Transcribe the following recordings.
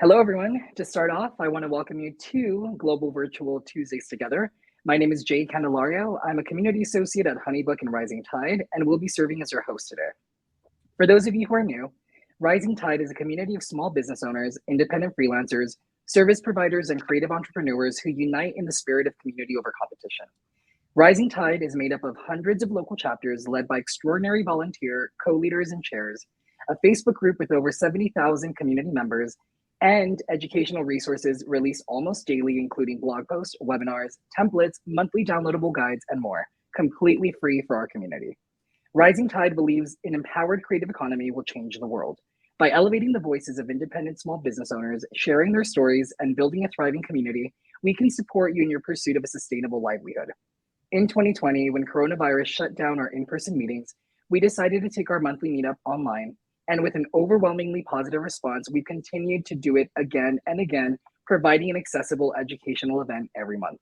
Hello, everyone. To start off, I want to welcome you to Global Virtual Tuesdays Together. My name is Jay Candelario. I'm a community associate at Honeybook and Rising Tide, and will be serving as your host today. For those of you who are new, Rising Tide is a community of small business owners, independent freelancers, service providers, and creative entrepreneurs who unite in the spirit of community over competition. Rising Tide is made up of hundreds of local chapters led by extraordinary volunteer, co-leaders, and chairs, a Facebook group with over 70,000 community members, and educational resources released almost daily, including blog posts, webinars, templates, monthly downloadable guides, and more, completely free for our community. Rising Tide believes an empowered creative economy will change the world. By elevating the voices of independent small business owners, sharing their stories, and building a thriving community, we can support you in your pursuit of a sustainable livelihood. In 2020, when coronavirus shut down our in-person meetings, we decided to take our monthly meetup online. And with an overwhelmingly positive response, we continued to do it again and again, providing an accessible educational event every month.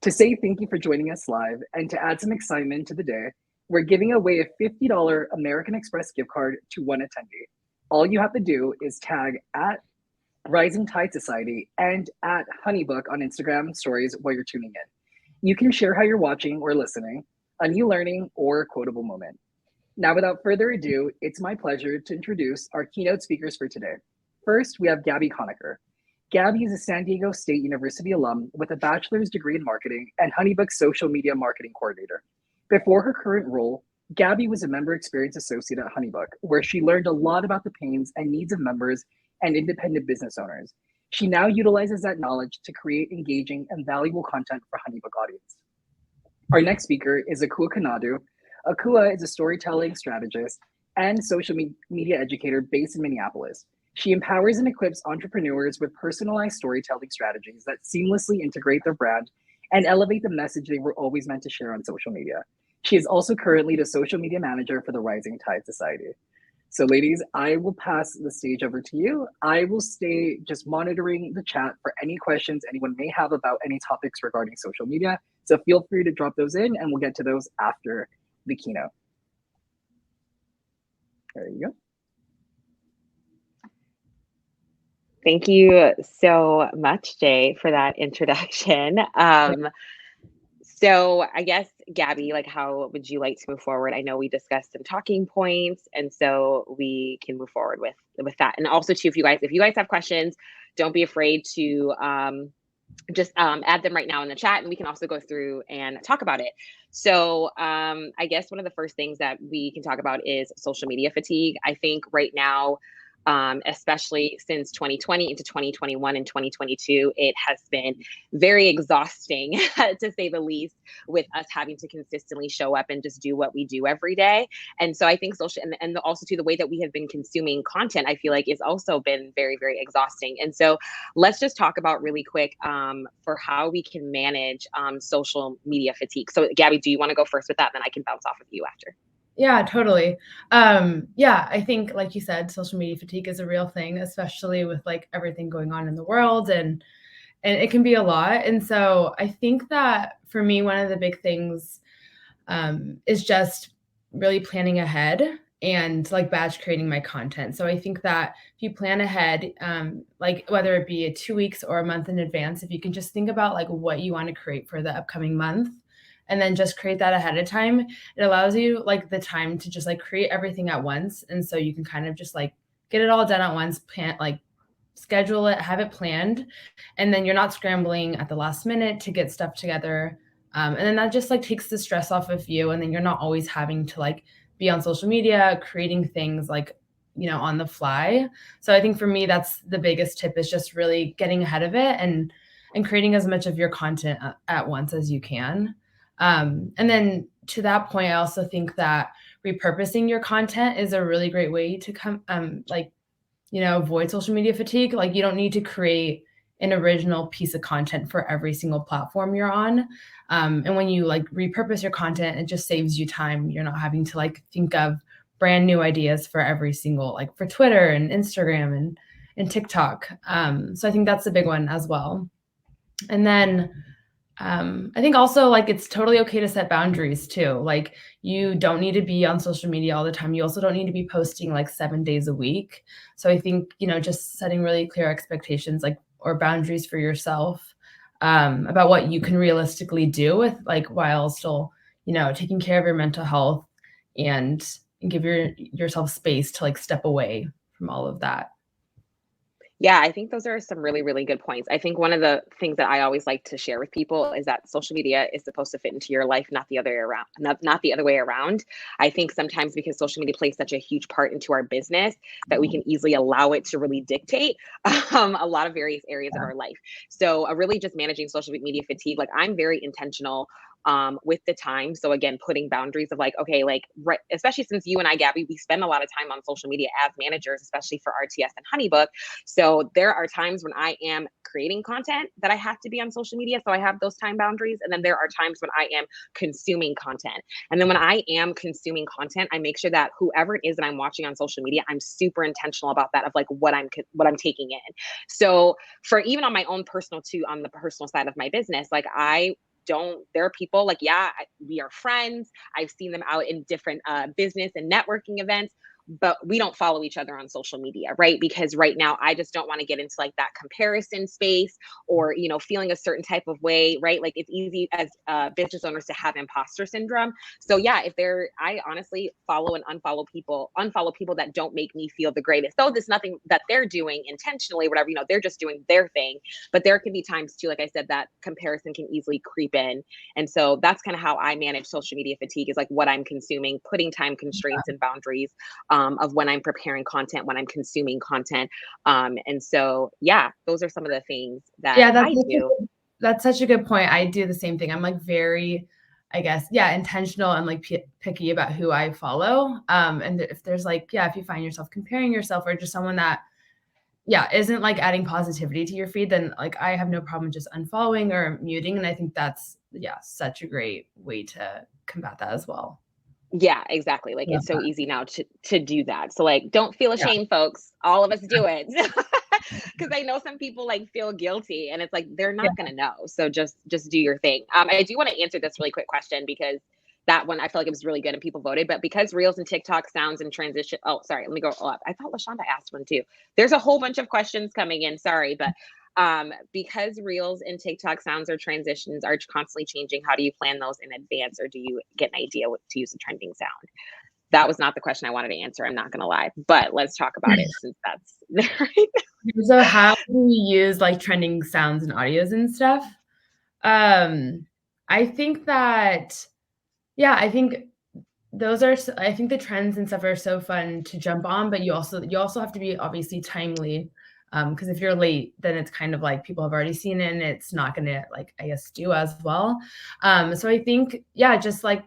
To say thank you for joining us live and to add some excitement to the day, we're giving away a $50 American Express gift card to one attendee. All you have to do is tag at Rising Tide Society and at Honeybook on Instagram stories while you're tuning in. You can share how you're watching or listening, a new learning, or a quotable moment. Now, without further ado, it's my pleasure to introduce our keynote speakers for today. First, we have Gabby Conacher. Gabby is a San Diego State University alum with a bachelor's degree in marketing and Honeybook's social media marketing coordinator. Before her current role, Gabby was a member experience associate at Honeybook, where she learned a lot about the pains and needs of members and independent business owners. She now utilizes that knowledge to create engaging and valuable content for Honeybook audience. Our next speaker is Akua Kanadu. Akua is a storytelling strategist and social media educator based in Minneapolis. She empowers and equips entrepreneurs with personalized storytelling strategies that seamlessly integrate their brand and elevate the message they were always meant to share on social media. She is also currently the social media manager for the Rising Tide Society. So ladies, I will pass the stage over to you. I will stay just monitoring the chat for any questions anyone may have about any topics regarding social media. So feel free to drop those in and we'll get to those after the keynote. There you go. Thank you so much, Jay, for that introduction. So I guess, Gabby, like, how would you like to move forward? I know we discussed some talking points, and so we can move forward with that. And also, too, if you guys have questions, don't be afraid to just add them right now in the chat, and we can also go through and talk about it. So I guess one of the first things that we can talk about is social media fatigue. I think right now, especially since 2020 into 2021 and 2022, it has been very exhausting, to say the least, with us having to consistently show up and just do what we do every day. And so I think social, and also to the way that we have been consuming content, I feel like is also been very, very exhausting. And so let's just talk about really quick for how we can manage social media fatigue. So Gabby, do you want to go first with that? Then I can bounce off of you after. Yeah, totally. Yeah, I think, like you said, social media fatigue is a real thing, especially with like everything going on in the world, and it can be a lot. And so I think that for me, one of the big things is just really planning ahead and like batch creating my content. So I think that if you plan ahead, like whether it be 2 weeks or a month in advance, if you can just think about like what you want to create for the upcoming month, and then just create that ahead of time, it allows you like the time to just like create everything at once. And so you can kind of just like get it all done at once, plan, like schedule it, have it planned, and then you're not scrambling at the last minute to get stuff together. And then that just like takes the stress off of you. And then you're not always having to like be on social media, creating things like, you know, on the fly. So I think for me, that's the biggest tip, is just really getting ahead of it and creating as much of your content at once as you can. And then to that point, I also think that repurposing your content is a really great way to avoid social media fatigue. Like, you don't need to create an original piece of content for every single platform you're on. And when you like repurpose your content, it just saves you time. You're not having to like think of brand new ideas for every single, like for Twitter and Instagram and TikTok. So I think that's a big one as well. And then I think also like it's totally okay to set boundaries too. Like you don't need to be on social media all the time. You also don't need to be posting like 7 days a week. So I think, just setting really clear expectations like or boundaries for yourself about what you can realistically do with like while still, taking care of your mental health and give yourself space to like step away from all of that. Yeah, I think those are some really, really good points. I think one of the things that I always like to share with people is that social media is supposed to fit into your life, not the other way around. Not the other way around. I think sometimes because social media plays such a huge part into our business that we can easily allow it to really dictate a lot of various areas of our life. So really just managing social media fatigue, like I'm very intentional with the time. So again, putting boundaries of like, okay, like right, especially since you and I, Gabby, we spend a lot of time on social media as managers, especially for RTS and Honeybook. So there are times when I am creating content that I have to be on social media. So I have those time boundaries. And then there are times when I am consuming content. And then when I am consuming content, I make sure that whoever it is that I'm watching on social media, I'm super intentional about that of like what I'm taking in. So for even on my own personal too, on the personal side of my business, like there are people like, yeah, we are friends. I've seen them out in different business and networking events, but we don't follow each other on social media, right? Because right now I just don't want to get into like that comparison space or, feeling a certain type of way, right? Like it's easy as business owners to have imposter syndrome. So yeah, I honestly follow and unfollow people that don't make me feel the greatest. Though there's nothing that they're doing intentionally, whatever, they're just doing their thing. But there can be times too, like I said, that comparison can easily creep in. And so that's kind of how I manage social media fatigue is like what I'm consuming, putting time constraints and boundaries of when I'm preparing content, when I'm consuming content. And so, yeah, those are some of the things that Yeah, I do. that's such a good point. I do the same thing. I'm like very, I guess, yeah, intentional and like picky about who I follow. And if there's like, yeah, if you find yourself comparing yourself or just someone that, yeah, isn't like adding positivity to your feed, then like I have no problem just unfollowing or muting. And I think that's, yeah, such a great way to combat that as well. Yeah, exactly. Like Love it's so that. easy now to do that. So like don't feel Yeah. ashamed, folks. All of us do it. Because I know some people like feel guilty and it's like they're Yeah. not gonna know. So just do your thing. I do want to answer this really quick question because that one I feel like it was really good and people voted. But because Reels and TikTok sounds and transition. Oh, sorry, let me go up. I thought LaShonda asked one too. There's a whole bunch of questions coming in. Sorry, but because Reels and TikTok sounds or transitions are constantly changing, how do you plan those in advance, or do you get an idea what to use a trending sound? That was not the question I wanted to answer. I'm not going to lie, but let's talk about it since that's right. So how do you use like trending sounds and audios and stuff? I think that, yeah, I think I think the trends and stuff are so fun to jump on, but you also have to be obviously timely. Because if you're late, then it's kind of like people have already seen it and it's not gonna like, I guess, do as well. So I think, yeah, just like,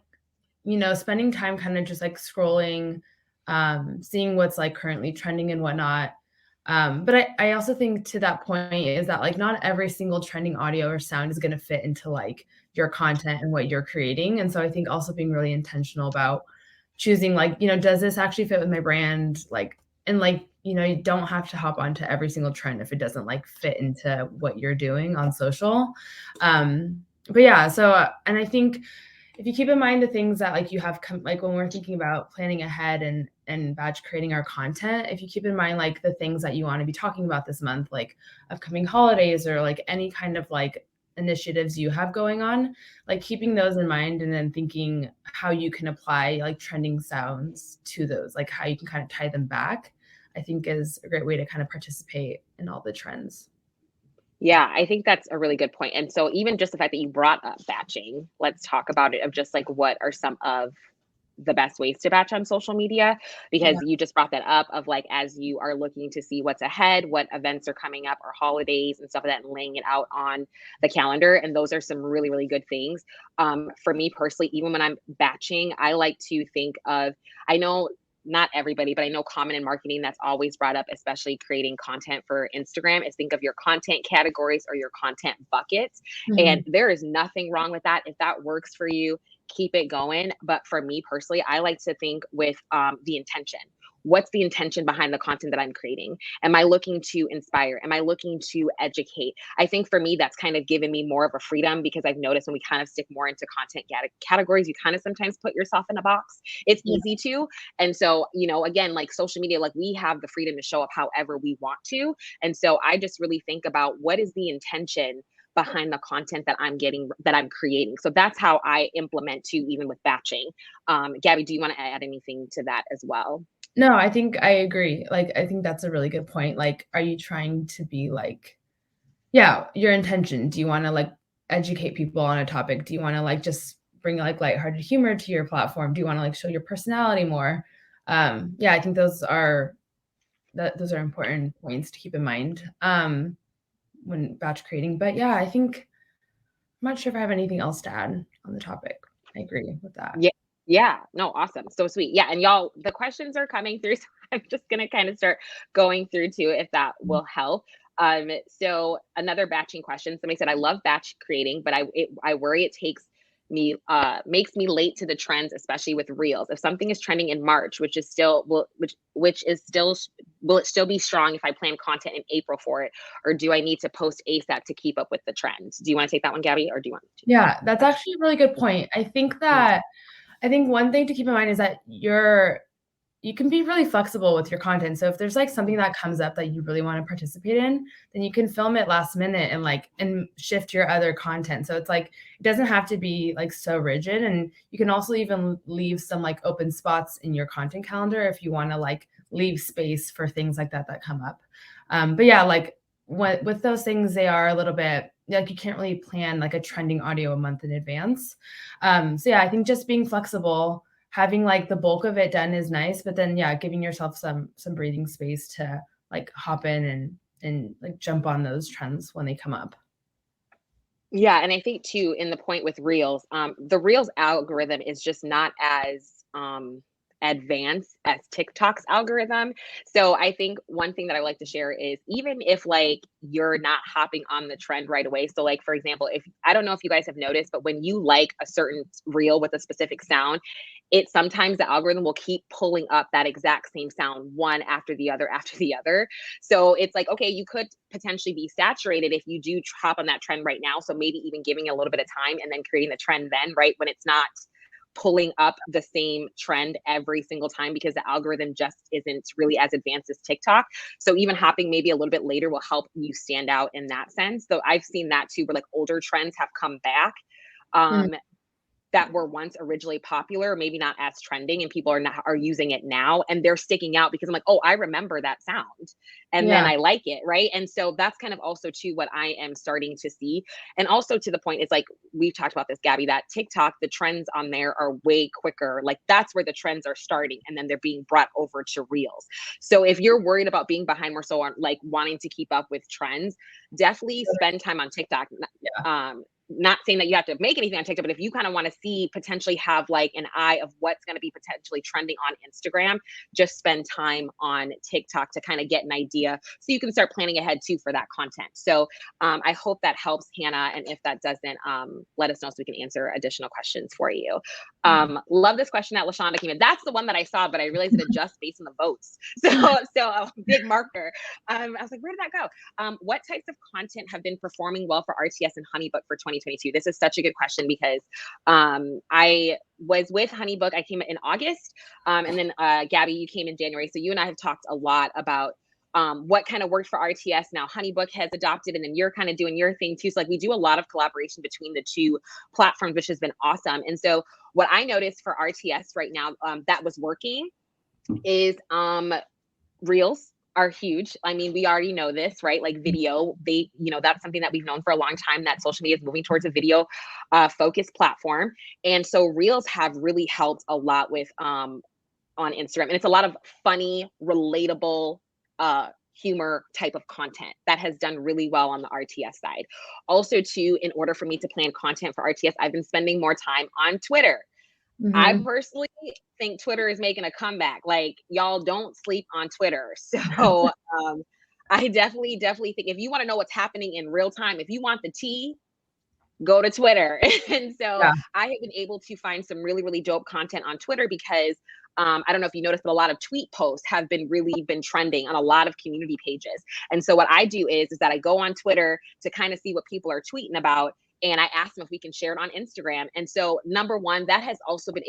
spending time kind of just like scrolling, seeing what's like currently trending and whatnot. But I also think to that point is that like not every single trending audio or sound is going to fit into like your content and what you're creating. And so I think also being really intentional about choosing like, does this actually fit with my brand? Like, and like, you don't have to hop onto every single trend if it doesn't like fit into what you're doing on social. But yeah, so, and I think if you keep in mind the things that like you have like when we're thinking about planning ahead and batch creating our content, if you keep in mind like the things that you want to be talking about this month, like upcoming holidays or like any kind of like initiatives you have going on, like keeping those in mind and then thinking how you can apply like trending sounds to those, like how you can kind of tie them back, I think is a great way to kind of participate in all the trends. Yeah, I think that's a really good point. And so even just the fact that you brought up batching, let's talk about it of just like what are some of the best ways to batch on social media, because Yeah. you just brought that up of like as you are looking to see what's ahead, what events are coming up or holidays and stuff like that, and laying it out on the calendar. And those are some really, really good things. For me personally, even when I'm batching, I like to think of, I know not everybody, but I know common in marketing that's always brought up, especially creating content for Instagram, is think of your content categories or your content buckets. And Mhm. there is nothing wrong with that. If that works for you, keep it going. But for me personally, I like to think with the intention. what's the intention behind the content that I'm creating? Am I looking to inspire? Am I looking to educate? I think for me, that's kind of given me more of a freedom, because I've noticed when we kind of stick more into content categories, you kind of sometimes put yourself in a box. It's easy to. And so, you know, again, like social media, like we have the freedom to show up however we want to. And so I just really think about what is the intention behind the content that I'm creating. So that's how I implement too, even with batching. Gabby, do you want to add anything to that as well? No, I think I agree. Like, I think that's a really good point. Like, are you trying to be like, yeah, your intention? Do you want to like educate people on a topic? Do you want to like just bring like lighthearted humor to your platform? Do you want to like show your personality more? Yeah, I think those are important points to keep in mind when batch creating. But yeah, I think I'm not sure if I have anything else to add on the topic. I agree with that. Yeah. Yeah. No, awesome. So sweet. Yeah. And y'all, the questions are coming through. So I'm just going to kind of start going through too, if that will help. So another batching question. Somebody said, I love batch creating, but I worry it makes me late to the trends, especially with reels. If something is trending in March, will it still be strong if I plan content in April for it? Or do I need to post ASAP to keep up with the trends? Do you want to take that one, Gabby, or do you want to? Yeah, that's actually a really good point. I think one thing to keep in mind is that you can be really flexible with your content. So if there's like something that comes up that you really want to participate in, then you can film it last minute and shift your other content. So it's like, it doesn't have to be like so rigid. And you can also even leave some like open spots in your content calendar if you want to like leave space for things like that come up. But yeah, like with those things, they are a little bit like, you can't really plan like a trending audio a month in advance. So yeah, I think just being flexible, having like the bulk of it done is nice, but then yeah, giving yourself some breathing space to like hop in and like jump on those trends when they come up. Yeah, and I think too, in the point with Reels, the Reels algorithm is just not as advanced as TikTok's algorithm. So I think one thing that I like to share is, even if like you're not hopping on the trend right away. So like, for example, if I don't know if you guys have noticed, but when you like a certain reel with a specific sound, it sometimes the algorithm will keep pulling up that exact same sound one after the other after the other. So it's like, okay, you could potentially be saturated if you do hop on that trend right now. So maybe even giving it a little bit of time and then creating the trend then, right? When it's not pulling up the same trend every single time, because the algorithm just isn't really as advanced as TikTok. So even hopping maybe a little bit later will help you stand out in that sense. So I've seen that too, where like older trends have come back. That were once originally popular, maybe not as trending, and people are using it now, and they're sticking out because I'm like, oh, I remember that sound, and then I like it, right? And so that's kind of also too what I am starting to see. And also to the point, it's like we've talked about this, Gabby, that TikTok, the trends on there are way quicker. Like that's where the trends are starting, and then they're being brought over to Reels. So if you're worried about being behind more so on like wanting to keep up with trends, definitely spend time on TikTok. Not saying that you have to make anything on TikTok, but if you kind of want to see, potentially have like an eye of what's going to be potentially trending on Instagram, just spend time on TikTok to kind of get an idea so you can start planning ahead too for that content. So I hope that helps, Hannah. And if that doesn't, let us know so we can answer additional questions for you. Love this question that LaShonda came in. That's the one that I saw, but I realized it adjusts based on the votes. So a big marker. I was like, where did that go? What types of content have been performing well for RTS and Honeybook for 2022? This is such a good question because I was with Honeybook. I came in August, and then Gabby, you came in January. So you and I have talked a lot about what kind of worked for RTS. Now Honeybook has adopted, and then you're kind of doing your thing too. So like we do a lot of collaboration between the two platforms, which has been awesome. And so what I noticed for RTS right now that was working is Reels are huge. I mean, we already know this, right? Like video, that's something that we've known for a long time, that social media is moving towards a video focused platform. And so Reels have really helped a lot with on Instagram. And it's a lot of funny, relatable humor type of content that has done really well on the RTS side. Also too, in order for me to plan content for RTS, I've been spending more time on Twitter. I personally think Twitter is making a comeback. Like, y'all don't sleep on Twitter. So I definitely think if you want to know what's happening in real time, if you want the tea, go to Twitter. And so I have been able to find some really, really dope content on Twitter because I don't know if you noticed, but a lot of tweet posts have really been trending on a lot of community pages. And so what I do is that I go on Twitter to kind of see what people are tweeting about, and I ask them if we can share it on Instagram. And so number one, that has also been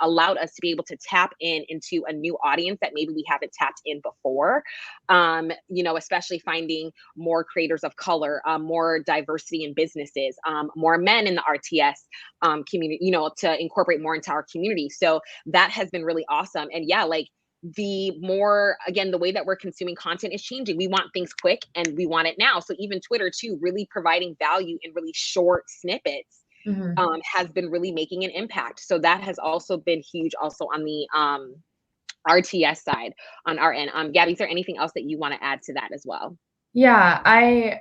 allowed us to be able to tap into a new audience that maybe we haven't tapped in before. Especially finding more creators of color, more diversity in businesses, more men in the RTS community, to incorporate more into our community. So that has been really awesome. And yeah, like, the more, again, the way that we're consuming content is changing. We want things quick and we want it now. So even Twitter too, really providing value in really short snippets has been really making an impact. So that has also been huge also on the RTS side on our end. Gabby, is there anything else that you want to add to that as well? Yeah, I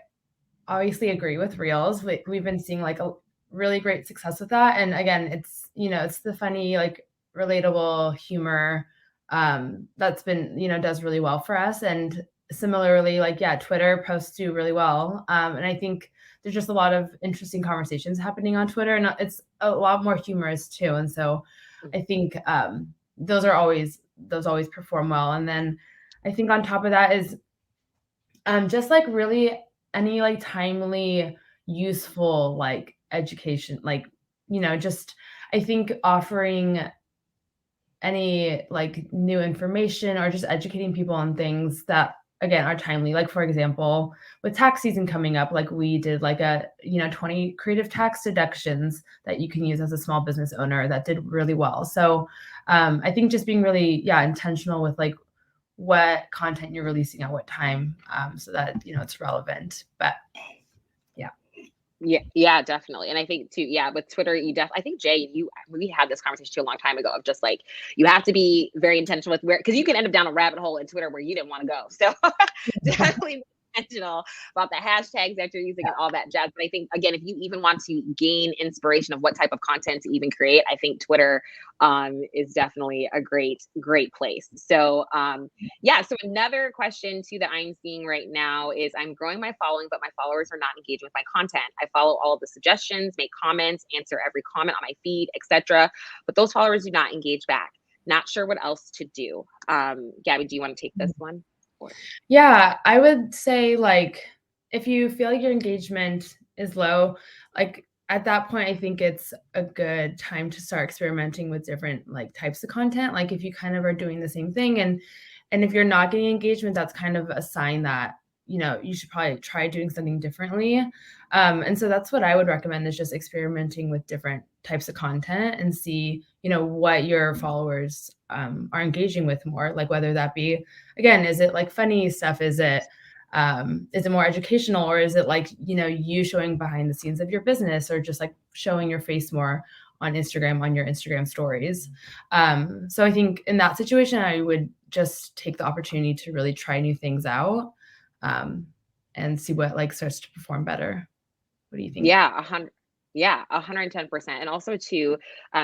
obviously agree with Reels. We've been seeing like a really great success with that. And again, it's the funny, like relatable humor that's been, does really well for us. And similarly, like, yeah, Twitter posts do really well. And I think there's just a lot of interesting conversations happening on Twitter, and it's a lot more humorous too. And so I think those always perform well. And then I think on top of that is just like really any like timely, useful like education, like, just I think offering any like new information or just educating people on things that again are timely. Like for example, with tax season coming up, like we did like a 20 creative tax deductions that you can use as a small business owner that did really well. So I think just being really intentional with like what content you're releasing at what time, so that it's relevant. But yeah, definitely. And I think too, with Twitter, I think Jay, we had this conversation too a long time ago of just like, you have to be very intentional with because you can end up down a rabbit hole in Twitter where you didn't want to go. So definitely intentional about the hashtags that you're using and all that jazz. But I think, again, if you even want to gain inspiration of what type of content to even create, I think Twitter is definitely a great place. So so another question too that I'm seeing right now is I'm growing my following, but my followers are not engaged with my content. I follow all of the suggestions, make comments, answer every comment on my feed, etc. But those followers do not engage back. Not sure what else to do. Gabby, do you want to take this one? Yeah, I would say like if you feel like your engagement is low, like at that point, I think it's a good time to start experimenting with different like types of content. Like if you kind of are doing the same thing and if you're not getting engagement, that's kind of a sign that, you should probably try doing something differently. And so that's what I would recommend is just experimenting with different types of content and see, what your followers are engaging with more, like whether that be, again, is it like funny stuff? Is it more educational, or is it like, you showing behind the scenes of your business, or just like showing your face more on Instagram, on your Instagram stories? So I think in that situation, I would just take the opportunity to really try new things out and see what like starts to perform better. What do you think? Yeah, 110%. And also too,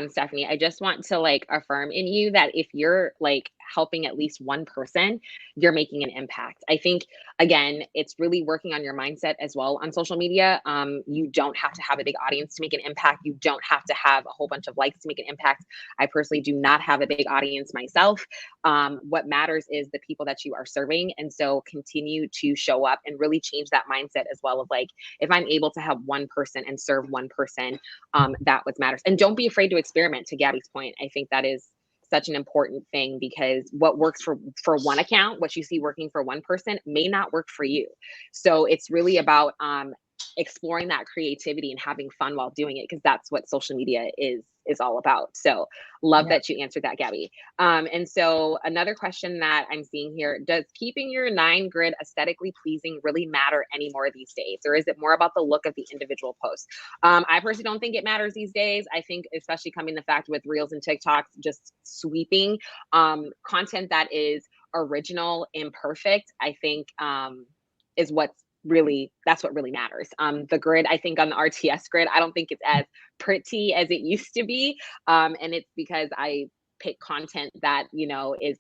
Stephanie, I just want to like affirm in you that if you're like helping at least one person, you're making an impact. I think, again, it's really working on your mindset as well on social media. You don't have to have a big audience to make an impact. You don't have to have a whole bunch of likes to make an impact. I personally do not have a big audience myself. What matters is the people that you are serving. And so continue to show up and really change that mindset as well of like, if I'm able to help one person and serve one person, that what matters. And don't be afraid to experiment, to Gabby's point. I think that is such an important thing, because what works for one account, what you see working for one person may not work for you. So it's really about exploring that creativity and having fun while doing it, because that's what social media is all about. So love that you answered that, Gabby. And so another question that I'm seeing here, does keeping your 9 grid aesthetically pleasing really matter anymore these days? Or is it more about the look of the individual post? I personally don't think it matters these days. I think especially coming the fact with Reels and TikToks, just sweeping content that is original, imperfect, I think is that's what really matters. The grid, I think on the RTS grid, I don't think it's as pretty as it used to be. And it's because I pick content that, you know, is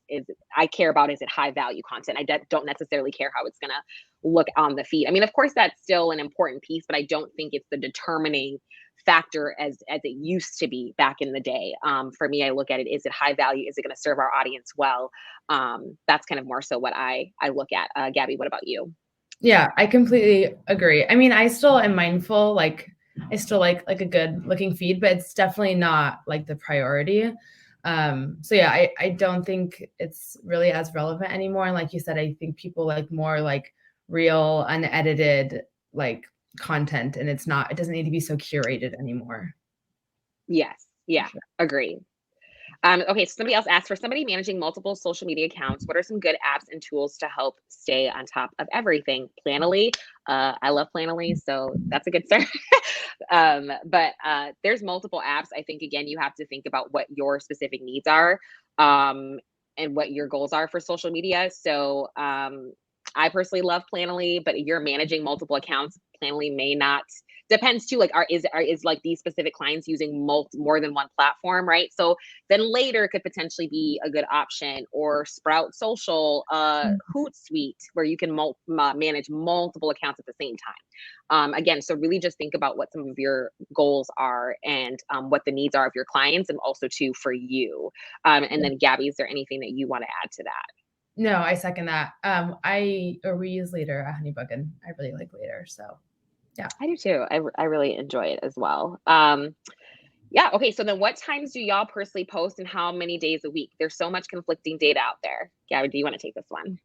I care about, is it high value content? I don't necessarily care how it's going to look on the feed. I mean, of course, that's still an important piece, but I don't think it's the determining factor as it used to be back in the day. For me, I look at it, is it high value? Is it going to serve our audience well? That's kind of more so what I look at. Gabby, what about you? Yeah, I completely agree. I mean, I still am mindful, like I still like a good looking feed, but it's definitely not like the priority. So yeah, I don't think it's really as relevant anymore. And like you said, I think people like more like real, unedited like content, and it doesn't need to be so curated anymore. Yes. Yeah. Agree. Okay, so somebody else asked, for somebody managing multiple social media accounts, what are some good apps and tools to help stay on top of everything? Planoly. I love Planoly, so that's a good start. But there's multiple apps. I think, again, you have to think about what your specific needs are, and what your goals are for social media. So I personally love Planoly, but if you're managing multiple accounts, Planoly may not. Depends too, like is like these specific clients using more than one platform, right? So then later could potentially be a good option, or Sprout Social, Hootsuite, where you can manage multiple accounts at the same time. Again, so really just think about what some of your goals are, and what the needs are of your clients, and also too for you. And then Gabby, is there anything that you want to add to that? No, I second that. We use Later at Honeybook, and I really like Later. So yeah. I do too. I really enjoy it as well. Yeah. Okay. So then what times do y'all personally post, and how many days a week? There's so much conflicting data out there. Gabby, do you want to take this one?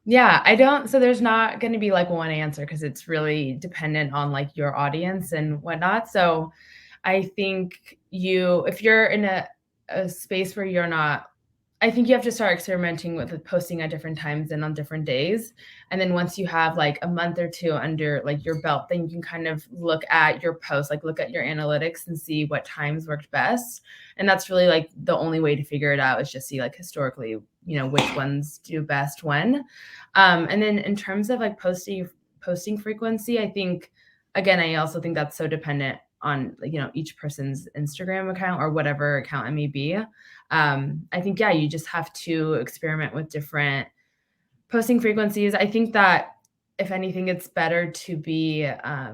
Yeah, I don't. So there's not going to be like one answer, because it's really dependent on like your audience and whatnot. So I think if you're in a space where you're not, I think you have to start experimenting with posting at different times and on different days. And then once you have like a month or two under like your belt, then you can kind of look at your posts, like look at your analytics and see what times worked best. And that's really like the only way to figure it out, is just see like historically, you know, which ones do best when. And then in terms of like posting frequency, I think, again, I also think that's so dependent on, you know, each person's Instagram account or whatever account it may be. I think, yeah, you just have to experiment with different posting frequencies. I think that if anything, it's better to be, I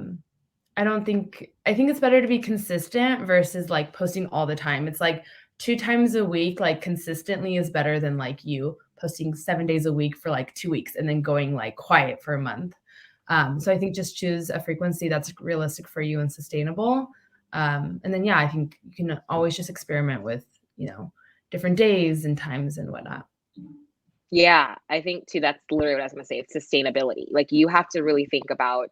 think it's better to be consistent versus like posting all the time. It's like 2 times a week, like consistently, is better than like you posting 7 days a week for like 2 weeks and then going like quiet for a month. So I think just choose a frequency that's realistic for you and sustainable. And then, yeah, I think you can always just experiment with, you know, different days and times and whatnot. Yeah, I think too, that's literally what I was going to say. It's sustainability. Like, you have to really think about,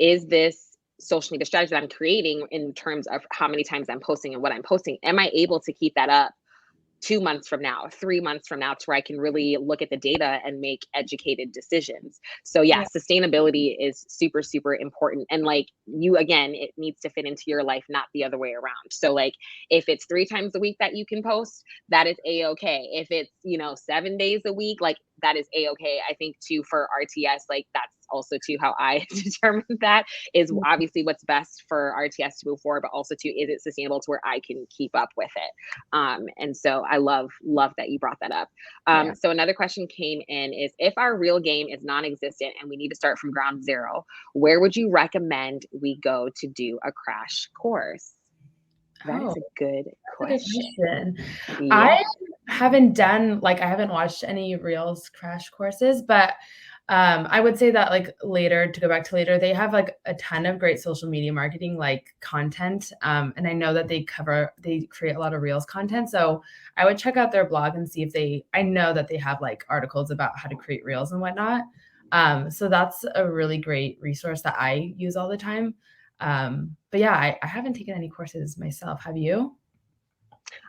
is this social media strategy that I'm creating, in terms of how many times I'm posting and what I'm posting, am I able to keep that up 2 months from now, 3 months from now, to where I can really look at the data and make educated decisions. So yeah, sustainability is super, super important. And like you, again, it needs to fit into your life, not the other way around. So like, if it's 3 times a week that you can post, that is a-okay. If it's, you know, 7 days a week, like that is a-okay. I think too, for RTS, like that's also too how I determine that, is obviously what's best for RTS to move forward, but also too, is it sustainable to where I can keep up with it? And so I love that you brought that up. So another question came in is, if our real game is non-existent and we need to start from ground zero, where would you recommend we go to do a crash course? That is a good question. Yeah. I haven't watched any Reels crash courses, but I would say that like to go back to Later, they have like a ton of great social media marketing like content. And I know that they create a lot of Reels content. So I would check out their blog and see if I know that they have like articles about how to create Reels and whatnot. So that's a really great resource that I use all the time. But yeah, I haven't taken any courses myself. Have you?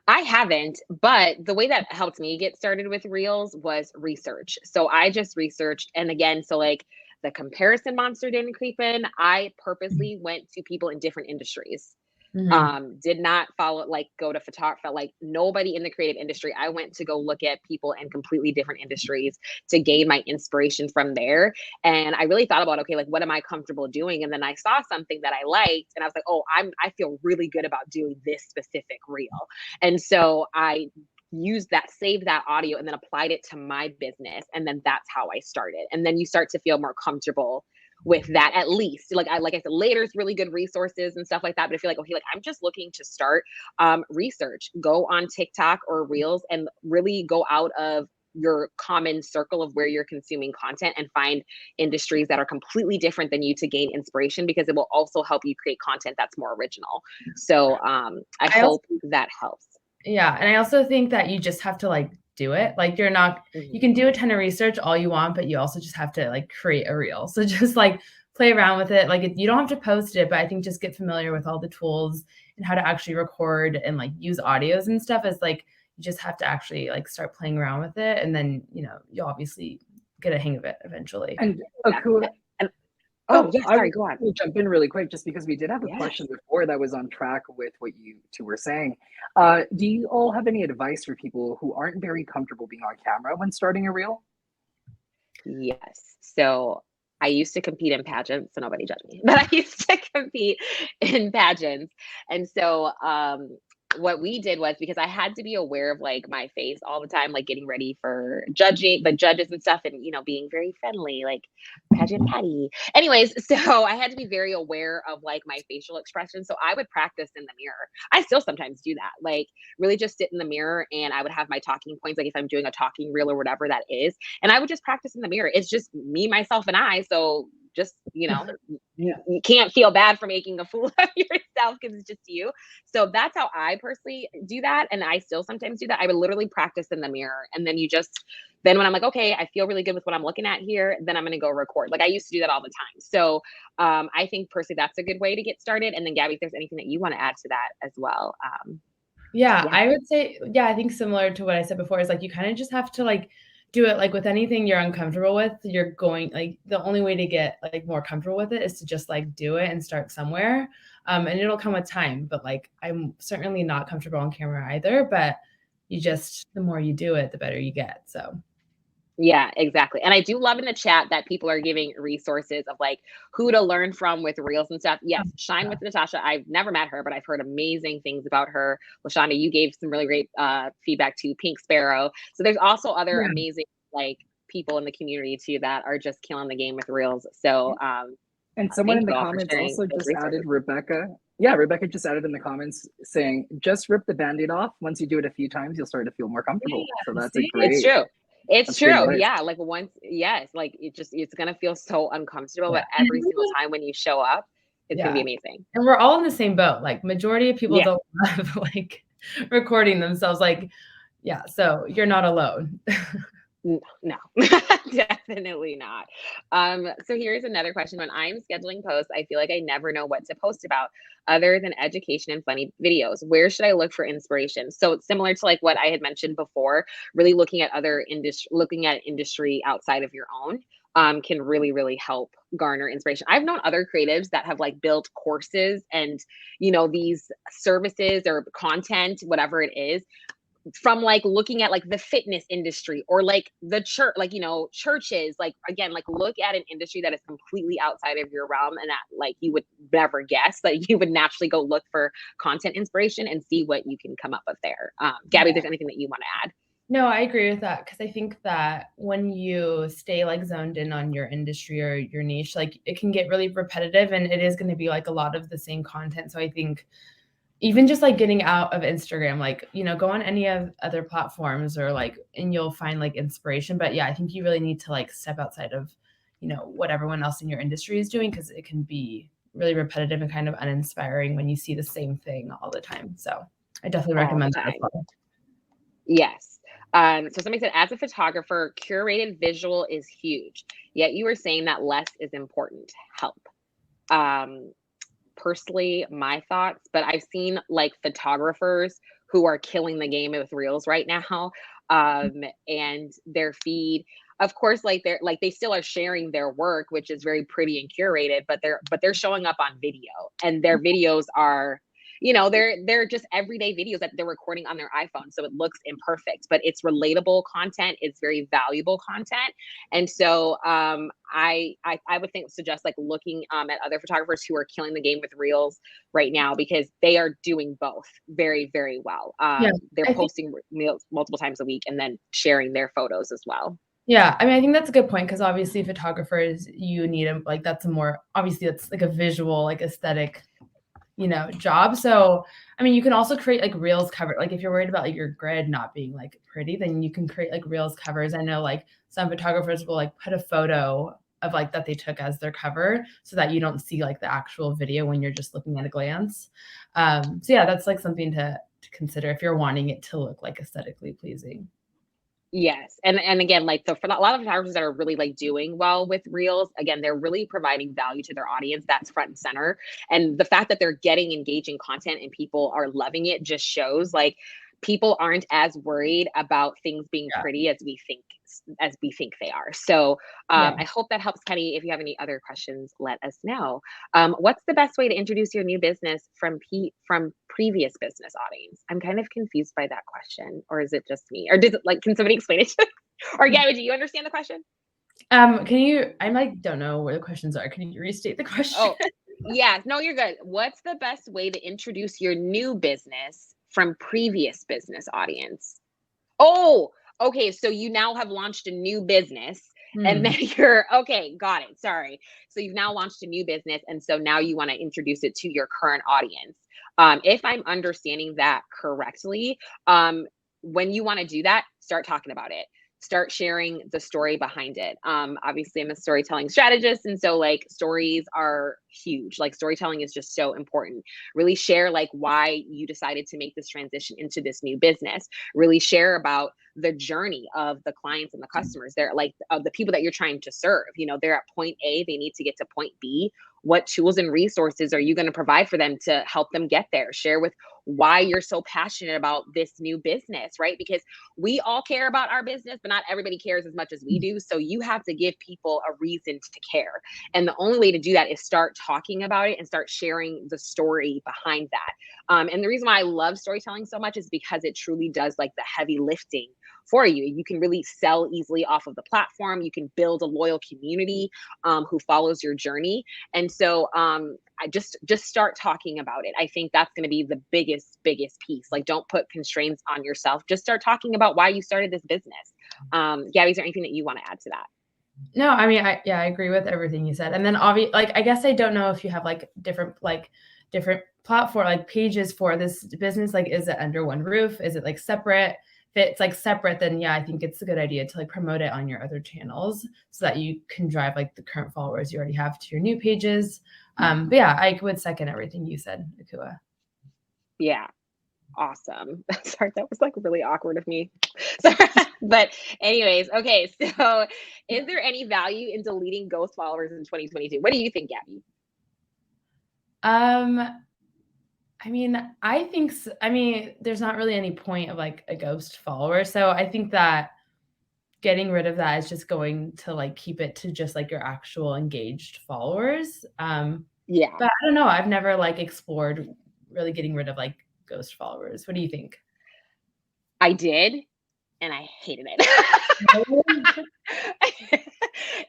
I haven't, but the way that helped me get started with Reels was research. So I just researched, and again, so like the comparison monster didn't creep in. I purposely went to people in different industries. Did not go to photography, felt like nobody in the creative industry. I went to go look at people in completely different industries to gain my inspiration from there. And I really thought about, okay, like, what am I comfortable doing? And then I saw something that I liked, and I was like, oh, I feel really good about doing this specific reel. And so I saved that audio and then applied it to my business. And then that's how I started. And then you start to feel more comfortable with that, at least. Like I said, later it's really good resources and stuff like that. But if you're like, okay, like I'm just looking to start, research, go on TikTok or Reels and really go out of your common circle of where you're consuming content and find industries that are completely different than you to gain inspiration, because it will also help you create content that's more original. So I hope that helps. Yeah. And I also think that you just have to like do it. Like you're not, you can do a ton of research all you want, but you also just have to like create a reel. So just like play around with it. Like you don't have to post it, but I think just get familiar with all the tools and how to actually record and like use audios and stuff. Is like, you just have to actually like start playing around with it. And then, you know, you'll obviously get a hang of it eventually. And sorry, go on. We'll jump in really quick just because we did have a question before that was on track with what you two were saying. Do you all have any advice for people who aren't very comfortable being on camera when starting a reel? Yes. So I used to compete in pageants, so nobody judge me, but I used to compete in pageants. And so what we did was, because I had to be aware of like my face all the time, like getting ready for judging the judges and stuff, and, you know, being very friendly, like pageant Patty. Anyways, so I had to be very aware of like my facial expression. So I would practice in the mirror. I still sometimes do that, like really just sit in the mirror, and I would have my talking points, like if I'm doing a talking reel or whatever that is, and I would just practice in the mirror. It's just me, myself, and I. So just, you know, you can't feel bad for making a fool of yourself because it's just you. So that's how I personally do that. And I still sometimes do that. I would literally practice in the mirror. And then then when I'm like, okay, I feel really good with what I'm looking at here, then I'm going to go record. Like I used to do that all the time. So I think personally, that's a good way to get started. And then Gabby, if there's anything that you want to add to that as well. Yeah, I would say, I think similar to what I said before is like, you kind of just have to like do it. Like with anything you're uncomfortable with, you're going like, the only way to get like more comfortable with it is to just like do it and start somewhere. And it'll come with time, but like, I'm certainly not comfortable on camera either, but the more you do it, the better you get. So. Yeah, exactly. And I do love in the chat that people are giving resources of like who to learn from with reels and stuff. Yes, Shine with Natasha. I've never met her, but I've heard amazing things about her. LaShonda, you gave some really great feedback to Pink Sparrow. So there's also other amazing like people in the community too that are just killing the game with reels. So and someone in the comments also just added Rebecca. Yeah, Rebecca just added in the comments saying, just rip the Band-Aid off. Once you do it a few times, you'll start to feel more comfortable. So that's a great. It's true. It's true. Yeah. Like once, yes, like it's going to feel so uncomfortable, but every single time when you show up, it's going to be amazing. And we're all in the same boat. Like majority of people don't love like recording themselves. Like, so you're not alone. No, definitely not. So here's another question. When I'm scheduling posts, I feel like I never know what to post about other than education and funny videos. Where should I look for inspiration? So it's similar to like what I had mentioned before, really looking at industry outside of your own can really, really help garner inspiration. I've known other creatives that have like built courses and, you know, these services or content, whatever it is, from like looking at like the fitness industry or like the church, like, you know, churches, like, again, like look at an industry that is completely outside of your realm and that like you would never guess that you would naturally go look for content inspiration and see what you can come up with there. Gabby, if there's anything that you want to add. No, I agree with that because I think that when you stay like zoned in on your industry or your niche, like it can get really repetitive and it is going to be like a lot of the same content. So I think even just like getting out of Instagram, like, you know, go on any of other platforms or like, and you'll find like inspiration. But yeah, I think you really need to like step outside of, you know, what everyone else in your industry is doing, because it can be really repetitive and kind of uninspiring when you see the same thing all the time. So I definitely recommend that as well. Yes. So somebody said, as a photographer, curated visual is huge. Yet you were saying that less is important. Help. Personally, my thoughts, but I've seen like photographers who are killing the game with reels right now. And their feed, of course, like they still are sharing their work, which is very pretty and curated, but they're showing up on video, and their videos are, they're just everyday videos that they're recording on their iPhone. So it looks imperfect, but it's relatable content. It's very valuable content. And so I would suggest like looking at other photographers who are killing the game with Reels right now, because they are doing both very, very well. They're posting Reels multiple times a week and then sharing their photos as well. Yeah, I mean, I think that's a good point, because obviously photographers, you need them, like that's like a visual, like aesthetic, job. So, I mean, you can also create like Reels cover. Like if you're worried about like your grid not being like pretty, then you can create like Reels covers. I know like some photographers will like put a photo of like that they took as their cover, so that you don't see like the actual video when you're just looking at a glance. So yeah, that's like something to consider if you're wanting it to look like aesthetically pleasing. Yes. And again, like for a lot of photographers that are really like doing well with Reels, again, they're really providing value to their audience. That's front and center. And the fact that they're getting engaging content and people are loving it just shows like people aren't as worried about things being pretty as we think they are. So I hope that helps, Kenny. If you have any other questions, let us know. What's the best way to introduce your new business from previous business audience? I'm kind of confused by that question. Or is it just me? Or can somebody explain it to me? Or Gabby, do you understand the question? I like don't know where the questions are. Can you restate the question? Oh, yeah. No, you're good. What's the best way to introduce your new business from previous business audience? Oh, okay. So you now have launched a new business and then okay, got it. Sorry. So you've now launched a new business. And so now you want to introduce it to your current audience. If I'm understanding that correctly, when you want to do that, start talking about it. Start sharing the story behind it. Obviously, I'm a storytelling strategist. And so like stories are huge. Like storytelling is just so important. Really share like why you decided to make this transition into this new business. Really share about the journey of the clients and the customers. They're like of the people that you're trying to serve. They're at point A, they need to get to point B. What tools and resources are you going to provide for them to help them get there? Share with why you're so passionate about this new business, right? Because we all care about our business, but not everybody cares as much as we do. So you have to give people a reason to care. And the only way to do that is start talking about it and start sharing the story behind that. And the reason why I love storytelling so much is because it truly does like the heavy lifting for you. You can really sell easily off of the platform. You can build a loyal community who follows your journey. And so I just start talking about it. I think that's going to be the biggest piece. Like, don't put constraints on yourself. Just start talking about why you started this business. Gabby, is there anything that you want to add to that? No, I mean, I agree with everything you said. And then I guess I don't know if you have like different platform, like pages for this business. Like, is it under one roof? Is it like separate? If it's like separate, then yeah, I think it's a good idea to like promote it on your other channels so that you can drive like the current followers you already have to your new pages. But yeah, I would second everything you said, Akua. Yeah. Awesome. Sorry, that was like really awkward of me. Sorry. But anyways, okay. So is there any value in deleting ghost followers in 2022? What do you think, Gabby? I mean, there's not really any point of like a ghost follower. So I think that getting rid of that is just going to like keep it to just like your actual engaged followers. Yeah. But I don't know. I've never like explored really getting rid of like ghost followers. What do you think? I did, and I hated it.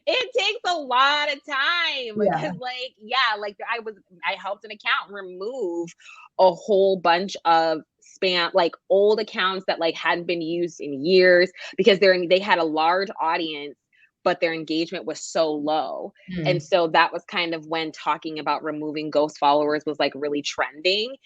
It takes a lot of time because I helped an account remove a whole bunch of spam, like old accounts that like hadn't been used in years because they had a large audience, but their engagement was so low. And so that was kind of when talking about removing ghost followers was like really trending.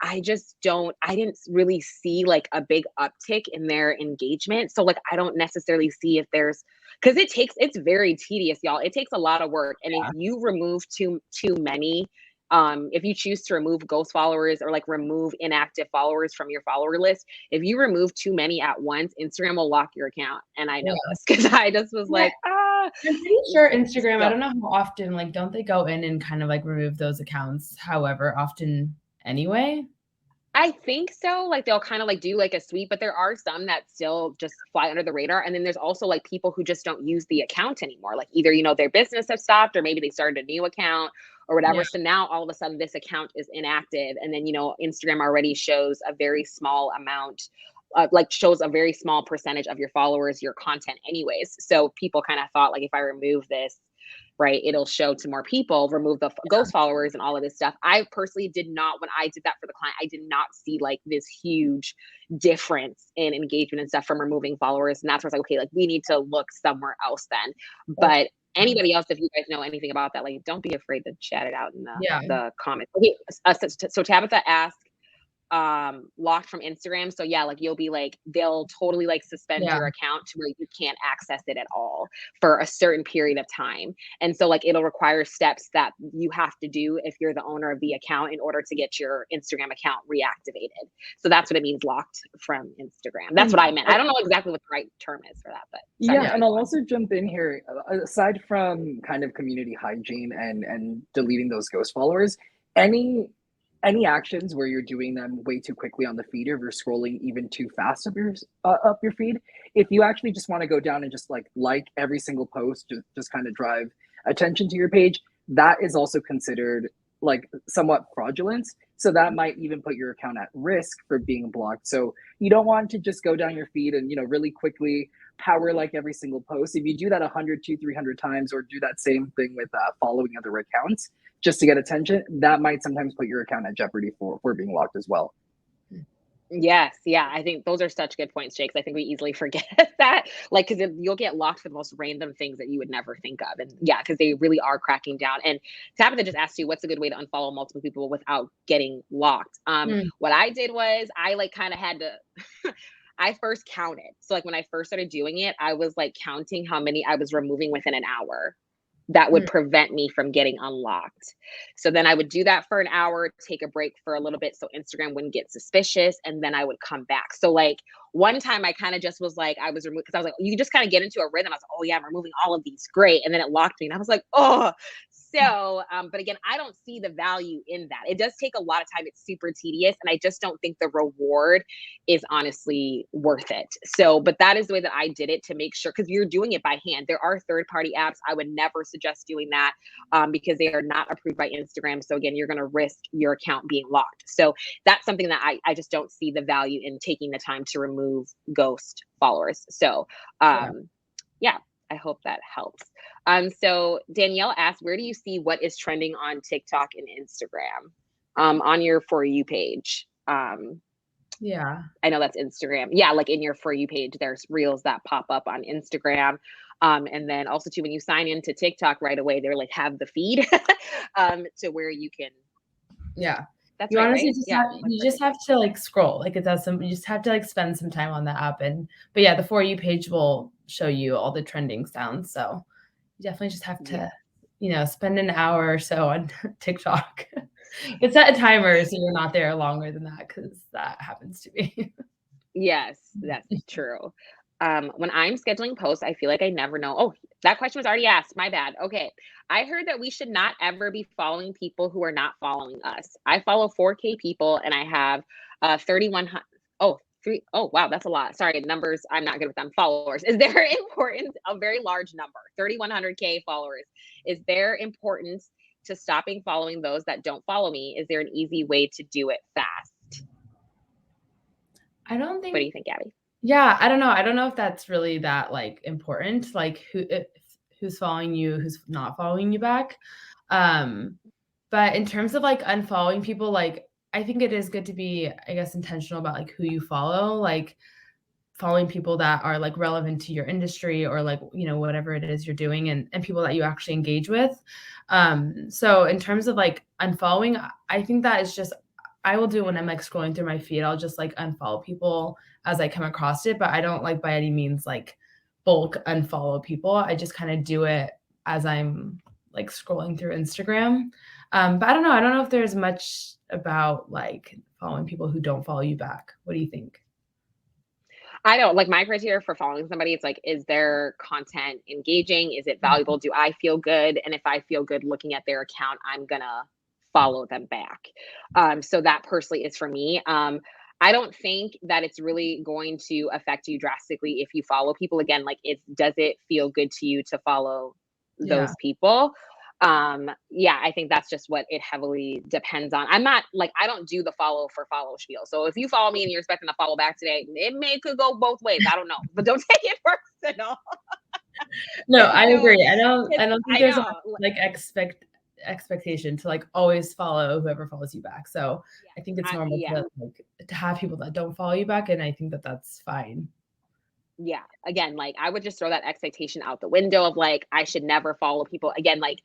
I didn't really see like a big uptick in their engagement. So like, I don't necessarily see if because it's very tedious, y'all. It takes a lot of work. And if you remove too many, if you choose to remove ghost followers or like remove inactive followers from your follower list, if you remove too many at once, Instagram will lock your account. And I know this because I just was like, I'm pretty sure Instagram, I don't know how often, like, don't they go in and kind of like remove those accounts however often anyway? I think so. Like they'll kind of like do like a sweep, but there are some that still just fly under the radar. And then there's also like people who just don't use the account anymore. Like either, their business has stopped or maybe they started a new account or whatever. Yeah. So now all of a sudden this account is inactive. And then, Instagram already shows a very small amount, shows a very small percentage of your followers, your content anyways. So people kind of thought like, if I remove this, right, it'll show to more people, remove the ghost followers and all of this stuff. I personally did not, when I did that for the client, I did not see like this huge difference in engagement and stuff from removing followers. And that's where I was like, okay, like we need to look somewhere else then. But anybody else, if you guys know anything about that, like don't be afraid to chat it out in the comments. Okay, so Tabitha asked, locked from Instagram. So yeah, like you'll be like, they'll totally like suspend your account to where you can't access it at all for a certain period of time. And so like it'll require steps that you have to do if you're the owner of the account in order to get your Instagram account reactivated. So that's what it means, locked from Instagram. That's what I meant. I don't know exactly what the right term is for that, but yeah, and I'll also jump in here. Aside from kind of community hygiene and deleting those ghost followers, any actions where you're doing them way too quickly on the feed, or if you're scrolling even too fast up your feed, if you actually just want to go down and just like every single post, just kind of drive attention to your page, that is also considered like somewhat fraudulent. So that might even put your account at risk for being blocked. So you don't want to just go down your feed and really quickly power like every single post. If you do that 100, 200, 300 times, or do that same thing with following other accounts just to get attention, that might sometimes put your account at jeopardy for being locked as well. Yes. Yeah. I think those are such good points, Jake. I think we easily forget that, like, because you'll get locked for the most random things that you would never think of. And yeah, because they really are cracking down. And Tabitha just asked you, what's a good way to unfollow multiple people without getting locked? What I did was I like kind of had to, I first counted. So like when I first started doing it, I was like counting how many I was removing within an hour. That would prevent me from getting unlocked. So then I would do that for an hour, take a break for a little bit so Instagram wouldn't get suspicious, and then I would come back. So like one time I kind of just was like, I was removed because I was like, you just kind of get into a rhythm. I was like, oh yeah, I'm removing all of these. Great. And then it locked me. And I was like, oh. So, but again, I don't see the value in that. It does take a lot of time. It's super tedious. And I just don't think the reward is honestly worth it. So, but that is the way that I did it to make sure, because you're doing it by hand. There are third-party apps. I would never suggest doing that because they are not approved by Instagram. So again, you're going to risk your account being locked. So that's something that I just don't see the value in taking the time to remove ghost followers. So yeah, I hope that helps. So Danielle asked, where do you see what is trending on TikTok and Instagram? On your For You page. Yeah. I know that's Instagram. Yeah, like in your For You page, there's reels that pop up on Instagram. And then also too, when you sign into TikTok right away, they're like have the feed to where you can. Yeah. That's you right, honestly right? just Yeah. you just have to like scroll. Like it does you just have to like spend some time on the app. But yeah, the For You page will show you all the trending sounds. So you definitely just have to, spend an hour or so on TikTok. But set a timer so you're not there longer than that, because that happens to me. Yes, that's true. When I'm scheduling posts, I feel like I never know. Oh, that question was already asked. My bad. Okay. I heard that we should not ever be following people who are not following us. I follow 4K people and I have 3,100. Oh, wow. That's a lot. Sorry. Numbers. I'm not good with them. Followers. Is there importance? A very large number, 3,100K followers. Is there importance to stopping following those that don't follow me? Is there an easy way to do it fast? I don't think. What do you think, Gabby? Yeah, I don't know. I don't know if that's really that like important, like who's following you, who's not following you back. But in terms of like unfollowing people, like I think it is good to be, I guess, intentional about like who you follow, like following people that are like relevant to your industry or like, whatever it is you're doing, and people that you actually engage with. So in terms of like unfollowing, I think that is just, I will do when I'm like scrolling through my feed. I'll just like unfollow people as I come across it, but I don't like by any means like bulk unfollow people. I just kind of do it as I'm like scrolling through Instagram. But I don't know. I don't know if there's much about like following people who don't follow you back. What do you think? I don't like my criteria for following somebody. It's like, is their content engaging? Is it valuable? Do I feel good? And if I feel good looking at their account, I'm gonna follow them back. So that personally is for me. I don't think that it's really going to affect you drastically if you follow people. Again, like does it feel good to you to follow those people? Yeah, I think that's just what it heavily depends on. I'm not like, I don't do the follow for follow spiel. So if you follow me and you're expecting to follow back today, could go both ways. I don't know, but don't take it personal. No, And I so agree. I don't think I there's a know, like expectation to like always follow whoever follows you back. So I think it's normal yeah. to like to have people that don't follow you back, and I think that that's fine. Yeah. Again, like I would just throw that expectation out the window of like, I should never follow people. Again, like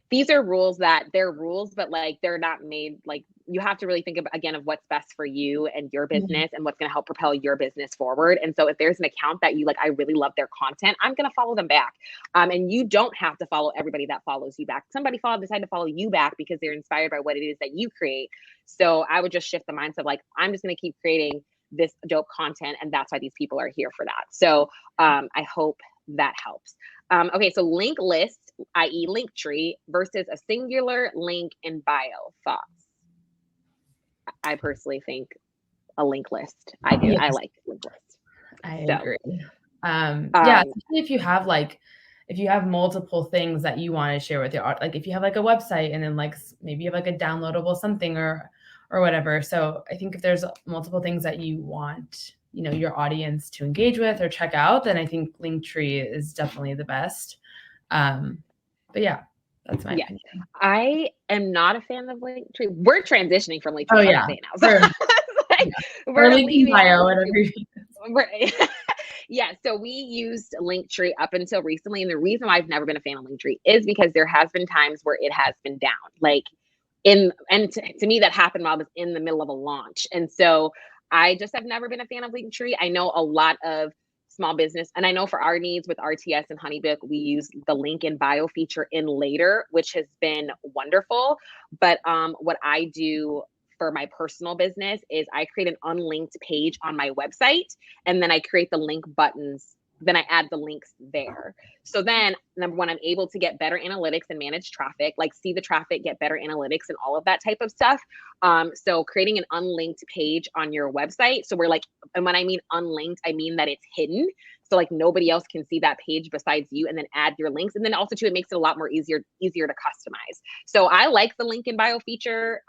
these are rules that they're rules, but like they're not made like you have to really think of again of what's best for you and your Mhm. business and what's going to help propel your business forward. And so if there's an account that you like, I really love their content, I'm going to follow them back. And you don't have to follow everybody that follows you back. Somebody decide to follow you back because they're inspired by what it is that you create. So I would just shift the mindset like, I'm just going to keep creating this dope content, and that's why these people are here for that. So I hope that helps. Okay, so link list, i.e. link tree versus a singular link in bio. Thoughts? I personally think a link list. I do. I Yes, like link list. I So agree. Yeah, um, especially if you have like if you have multiple things that you want to share with your art, like if you have like a website and then like maybe you have like a downloadable something or whatever. So I think if there's multiple things that you want, your audience to engage with or check out, then I think Linktree is definitely the best. But yeah, that's my yeah, opinion. I am not a fan of Linktree. We're transitioning from Linktree, Oh so I'm gonna yeah, say it now. So or like, yeah, or we're link in leaving bio, Linktree. whatever. Right. Yeah, so we used Linktree up until recently, and the reason why I've never been a fan of Linktree is because there has been times where it has been down. Like to me that happened while I was in the middle of a launch. And so I just have never been a fan of Linktree. I know a lot of small business, and I know for our needs with RTS and Honeybook, we use the link in bio feature in later, which has been wonderful. But what I do for my personal business is I create an unlinked page on my website, and then I create the link buttons. Then I add the links there. So then, number one, I'm able to get better analytics and manage traffic, like see the traffic, get better analytics, and all of that type of stuff. So creating an unlinked page on your website. So we're like, and when I mean unlinked, I mean that it's hidden. So like nobody else can see that page besides you, and then add your links. And then also too, it makes it a lot more easier to customize. So I like the link in bio feature.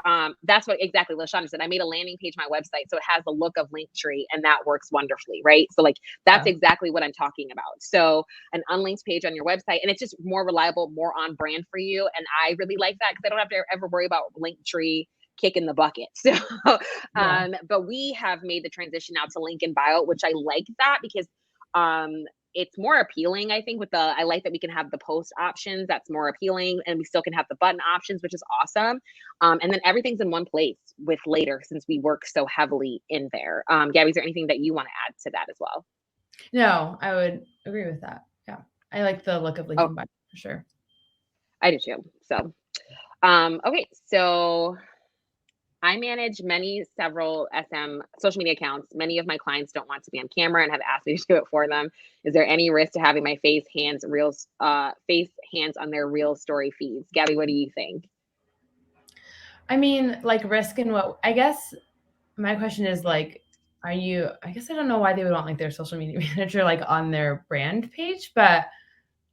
That's what exactly LaShonda said. I made a landing page on my website, so it has the look of Linktree, and that works wonderfully, right? So like that's Yeah. exactly what I'm talking about. So an unlinked page on your website, and it's just more reliable, more on brand for you. And I really like that because I don't have to ever worry about Linktree kicking the bucket. So, Yeah. but we have made the transition now to link in bio, which I like that because it's more appealing. I think I like that we can have the post options. That's more appealing, and we still can have the button options, which is awesome. And then everything's in one place with later, since we work so heavily in there. Gabby, is there anything that you want to add to that as well? No, I would agree with that. Yeah. I like the look of Oh, Lincoln Bio for sure. I do too. So, okay, so I manage several SM social media accounts. Many of my clients don't want to be on camera and have asked me to do it for them. Is there any risk to having my hands on their real story feeds? Gabby, what do you think? I mean, like risk and what I guess my question is like, I guess I don't know why they would want like their social media manager like on their brand page, but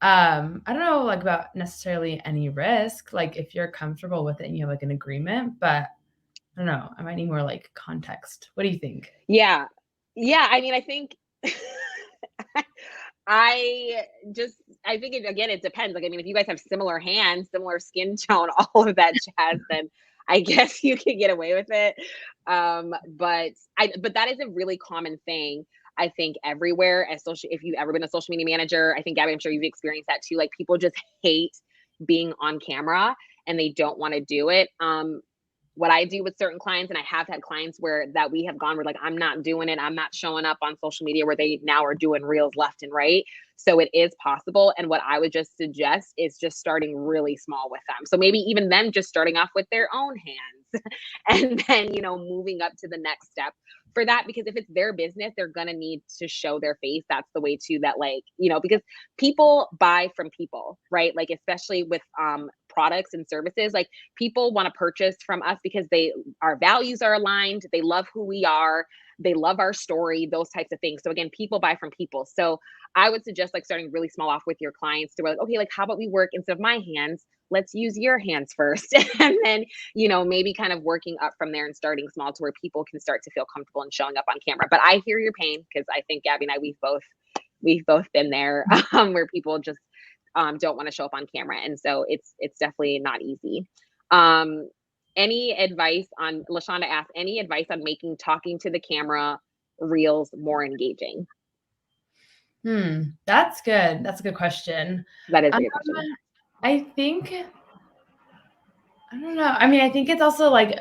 I don't know like about necessarily any risk, like if you're comfortable with it and you have like an agreement, but I don't know. I might need more like context. What do you think? Yeah. Yeah. I mean, I think I I think again, it depends. Like, I mean, if you guys have similar hands, similar skin tone, all of that jazz, then I guess you can get away with it. But that is a really common thing. I think everywhere if you've ever been a social media manager, I think Gabby, I'm sure you've experienced that too. Like people just hate being on camera and they don't want to do it. What I do with certain clients, and I have had clients that we have gone where like, I'm not doing it. I'm not showing up on social media, where they now are doing reels left and right. So it is possible. And what I would just suggest is just starting really small with them. So maybe even them just starting off with their own hands and then, moving up to the next step for that. Because if it's their business, they're going to need to show their face. That's the way too that because people buy from people, right? Like, especially with products and services, like people want to purchase from us because our values are aligned. They love who we are. They love our story, those types of things. So again, people buy from people. So I would suggest like starting really small off with your clients to where like, okay, like how about we work instead of my hands, let's use your hands first. And then, maybe kind of working up from there and starting small to where people can start to feel comfortable and showing up on camera. But I hear your pain because I think Gabby and I, we've both been there where people just don't want to show up on camera. And so it's definitely not easy. Any advice on, LaShonda asked, any advice on making talking to the camera reels more engaging? That's good. That's a good question. That is a good question. I think, I don't know. I mean, I think it's also like,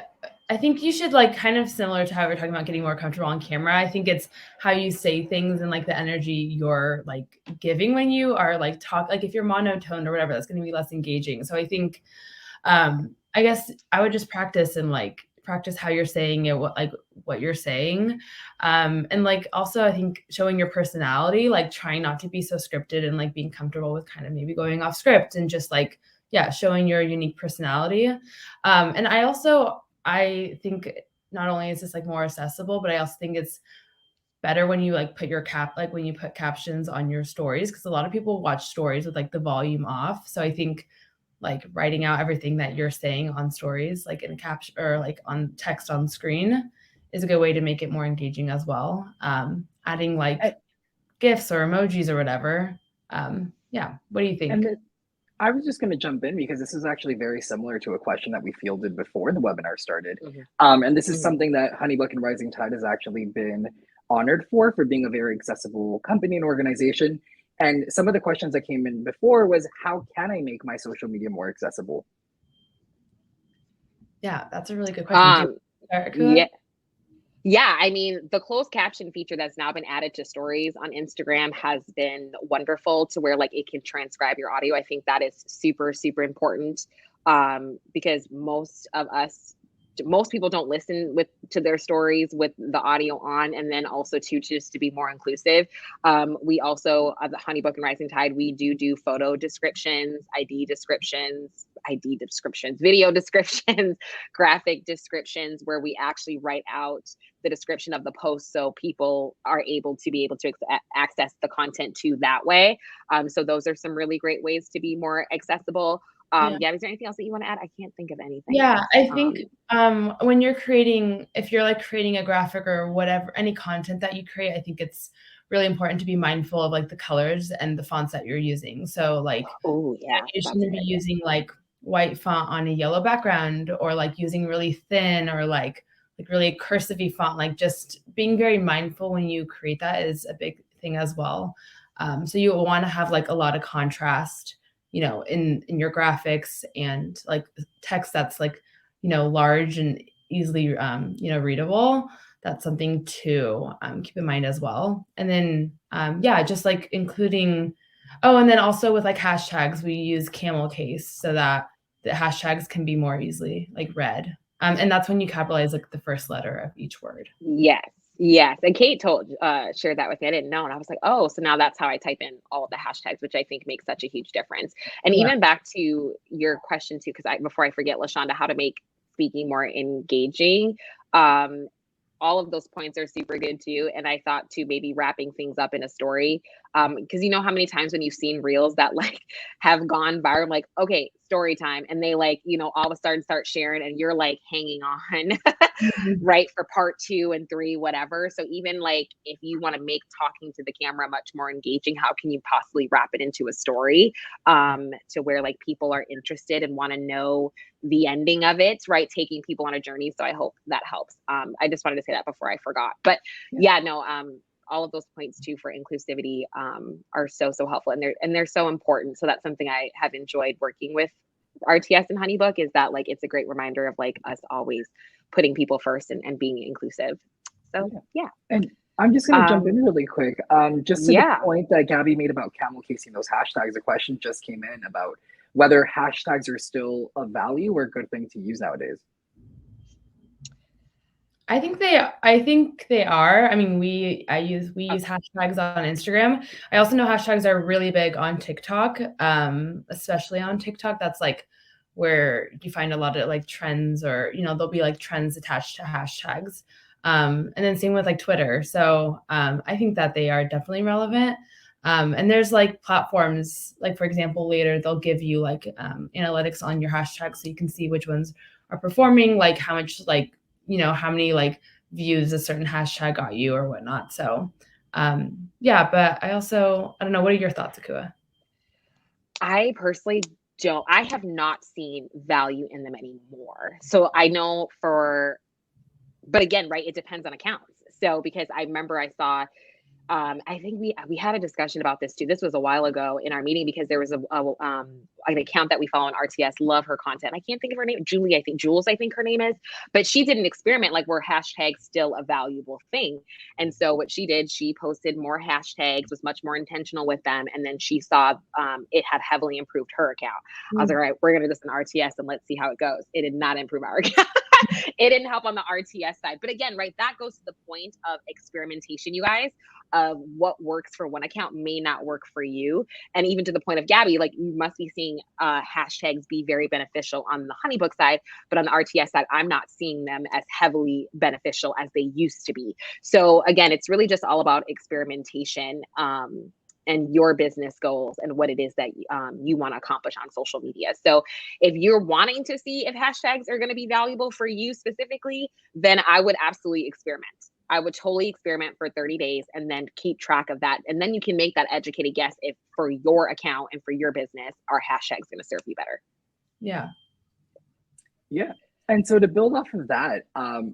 I think you should like kind of similar to how we're talking about getting more comfortable on camera. I think it's how you say things and like the energy you're like giving when you are like like if you're monotone or whatever, that's going to be less engaging. So I think, I guess I would just practice and like practice how you're saying it, what you're saying. And like also I think showing your personality, like trying not to be so scripted and like being comfortable with kind of maybe going off script and just like, yeah, showing your unique personality. And I think not only is this like more accessible, but I also think it's better when you like put when you put captions on your stories, because a lot of people watch stories with like the volume off. So I think like writing out everything that you're saying on stories, like in a caption or like on text on screen, is a good way to make it more engaging as well. Adding like GIFs or emojis or whatever. Yeah. What do you think? And I was just going to jump in because this is actually very similar to a question that we fielded before the webinar started. And this is something that Honeybook and Rising Tide has actually been honored for being a very accessible company and organization. And some of the questions that came in before was, how can I make my social media more accessible? Yeah, that's a really good question. Yeah, I mean, the closed caption feature that's now been added to stories on Instagram has been wonderful to where like it can transcribe your audio. I think that is super, super important because most people don't listen to their stories with the audio on, and then also just to be more inclusive. We also at the Honeybook and Rising Tide, we do photo descriptions, video descriptions, graphic descriptions, where we actually write out the description of the post so people are able to access the content that way. So those are some really great ways to be more accessible. Gabby, is there anything else that you want to add? I can't think of anything. Yeah, I think when if you're like creating a graphic or whatever, any content that you create, I think it's really important to be mindful of like the colors and the fonts that you're using. So like, you shouldn't be using like white font on a yellow background, or like using really thin or like really cursive-y font. Like just being very mindful when you create that is a big thing as well. So you want to have like a lot of contrast, in your graphics, and like text that's like, large and easily, readable. That's something to keep in mind as well. And then, just like including, and then also with like hashtags, we use camel case so that the hashtags can be more easily like read. And that's when you capitalize like the first letter of each word. Yes. And Kate shared that with me. I didn't know. And I was like, oh, so now that's how I type in all of the hashtags, which I think makes such a huge difference. And even back to your question too, because before I forget, LaShonda, how to make speaking more engaging. All of those points are super good too. And I thought too, maybe wrapping things up in a story. Because you know how many times when you've seen reels that like have gone viral, like, okay, story time. And they like, all of a sudden start sharing and you're like hanging on, right, for part 2 and 3, whatever. So even like, if you want to make talking to the camera much more engaging, how can you possibly wrap it into a story to where like people are interested and want to know the ending of it, right? Taking people on a journey. So I hope that helps. I just wanted to say that before I forgot. But all of those points too for inclusivity are so helpful, and they're so important. So that's something I have enjoyed working with RTS and Honeybook, is that like it's a great reminder of like us always putting people first and being inclusive. So yeah. And I'm just going to jump in really quick. Just to the point that Gabby made about camel casing those hashtags, a question just came in about whether hashtags are still a value or a good thing to use nowadays. I think they are. I mean, we use hashtags on Instagram. I also know hashtags are really big on TikTok, especially on TikTok. That's like where you find a lot of like trends, or there'll be like trends attached to hashtags. And then same with like Twitter. So I think that they are definitely relevant. And there's like platforms, like for example, later they'll give you like analytics on your hashtags so you can see which ones are performing, like how much, like, you know, how many like views a certain hashtag got you or whatnot. So yeah, but I don't know. What are your thoughts, Akua? I personally don't, I have not seen value in them anymore. So I know but again, right, it depends on accounts. So because I remember I saw, I think we had a discussion about this too. This was a while ago in our meeting because there was an account that we follow on RTS. Love her content. I can't think of her name. Jules, I think her name is. But she did an experiment like were hashtags still a valuable thing. And so what she did, she posted more hashtags, was much more intentional with them, and then she saw it had heavily improved her account. I was like, all right, we're gonna do this in RTS and let's see how it goes. It did not improve our account. It didn't help on the RTS side. But again, right, that goes to the point of experimentation, you guys, of what works for one account may not work for you. And even to the point of Gabby, like you must be seeing hashtags be very beneficial on the Honeybook side, but on the RTS side, I'm not seeing them as heavily beneficial as they used to be. So again, it's really just all about experimentation. And your business goals and what it is that you want to accomplish on social media. So if you're wanting to see if hashtags are going to be valuable for you specifically, then I would absolutely experiment. I would totally experiment for 30 days and then keep track of that. And then you can make that educated guess if for your account and for your business, are hashtags going to serve you better? Yeah. Yeah. And so to build off of that,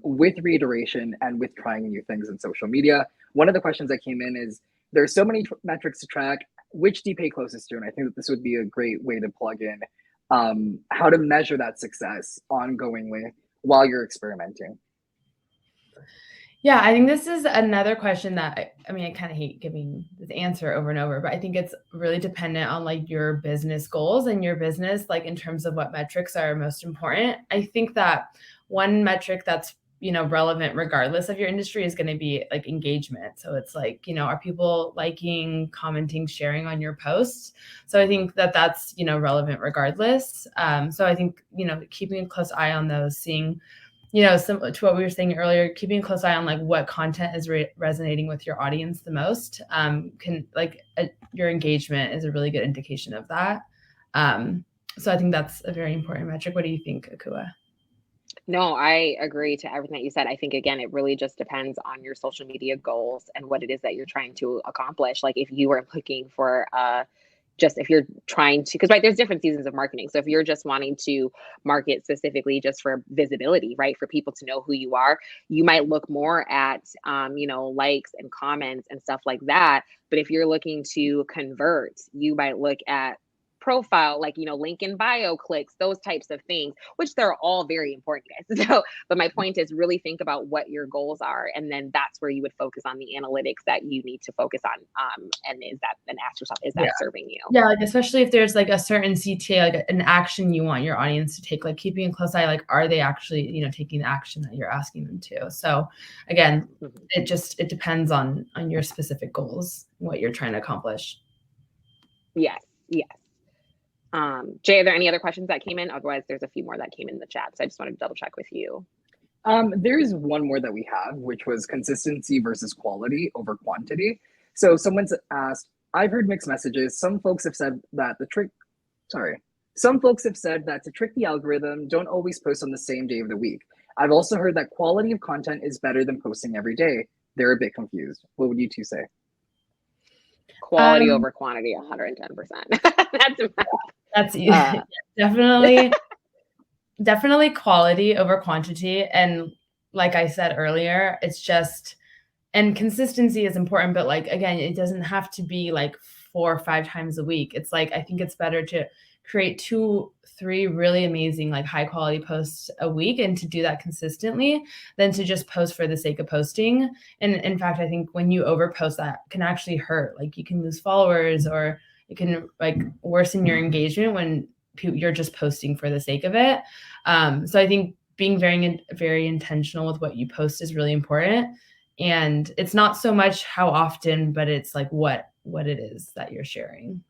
with reiteration and with trying new things in social media, one of the questions that came in is, there's so many metrics to track. Which do you pay closest to? And I think that this would be a great way to plug in how to measure that success ongoingly while you're experimenting. Yeah, I think this is another question that I mean, I kind of hate giving this answer over and over, but I think it's really dependent on like your business goals and your business, like in terms of what metrics are most important. I think that one metric that's, you know, relevant regardless of your industry is going to be like engagement. So it's like, you know, are people liking, commenting, sharing on your posts? So I think that that's, you know, relevant regardless. So I think, you know, keeping a close eye on those, seeing, you know, similar to what we were saying earlier, keeping a close eye on like what content is resonating with your audience the most, your engagement is a really good indication of that. So I think that's a very important metric. What do you think, Akua? No, I agree to everything that you said. I think, again, it really just depends on your social media goals and what it is that you're trying to accomplish. Like if you are looking for if you're trying to, because right, there's different seasons of marketing. So if you're just wanting to market specifically just for visibility, right, for people to know who you are, you might look more at, likes and comments and stuff like that. But if you're looking to convert, you might look at profile, like, link in bio clicks, those types of things, which they're all very important, guys. So, but my point is really think about what your goals are. And then that's where you would focus on the analytics that you need to focus on. And ask yourself, is that serving you? Yeah. Like, especially if there's like a certain CTA, like an action you want your audience to take, like keeping a close eye, like, are they actually, taking the action that you're asking them to? So again, it depends on your specific goals, what you're trying to accomplish. Yes. Jay, are there any other questions that came in? Otherwise, there's a few more that came in the chat. So I just wanted to double check with you. There's one more that we have, which was consistency versus quality over quantity. So someone's asked, I've heard mixed messages. Some folks have said that to trick the algorithm, don't always post on the same day of the week. I've also heard that quality of content is better than posting every day. They're a bit confused. What would you two say? Quality over quantity, 110%. That's definitely quality over quantity. And like I said earlier, it's just, and consistency is important, but like, again, it doesn't have to be like 4 or 5 times a week. It's like, I think it's better to create 2-3 really amazing, like high quality posts a week and to do that consistently than to just post for the sake of posting. And in fact, I think when you overpost, that can actually hurt. Like you can lose followers, or it can like worsen your engagement when you're just posting for the sake of it. So I think being very, very intentional with what you post is really important. And it's not so much how often, but it's like what it is that you're sharing.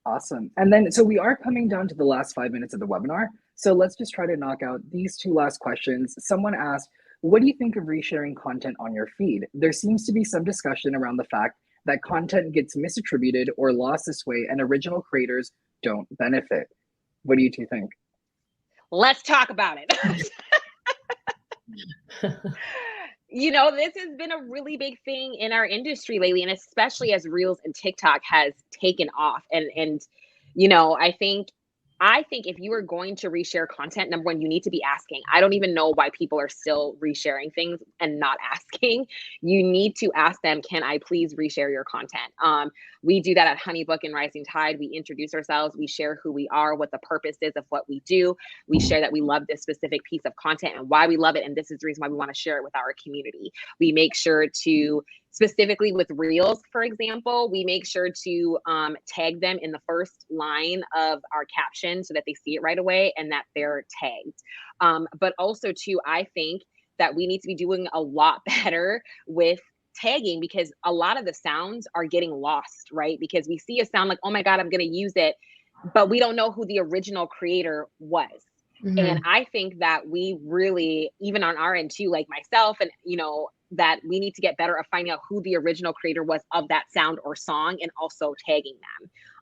Awesome. And then, so we are coming down to the last 5 minutes of the webinar. So let's just try to knock out these 2 last questions. Someone asked, what do you think of resharing content on your feed? There seems to be some discussion around the fact that content gets misattributed or lost this way and original creators don't benefit. What do you two think? Let's talk about it. You know, this has been a really big thing in our industry lately, and especially as Reels and TikTok has taken off. And you know, I think if you are going to reshare content, number one, you need to be asking. I don't even know why people are still resharing things and not asking. You need to ask them, can I please reshare your content? We do that at Honeybook and Rising Tide. We introduce ourselves. We share who we are, what the purpose is of what we do. We share that we love this specific piece of content and why we love it. And this is the reason why we want to share it with our community. We make sure to, specifically with Reels, for example, we make sure to tag them in the first line of our caption so that they see it right away and that they're tagged. But also too, I think that we need to be doing a lot better with tagging, because a lot of the sounds are getting lost, right? Because we see a sound like, oh my God, I'm going to use it, but we don't know who the original creator was. Mm-hmm. And I think that we really, even on our end too, like myself and, you know, that we need to get better at finding out who the original creator was of that sound or song and also tagging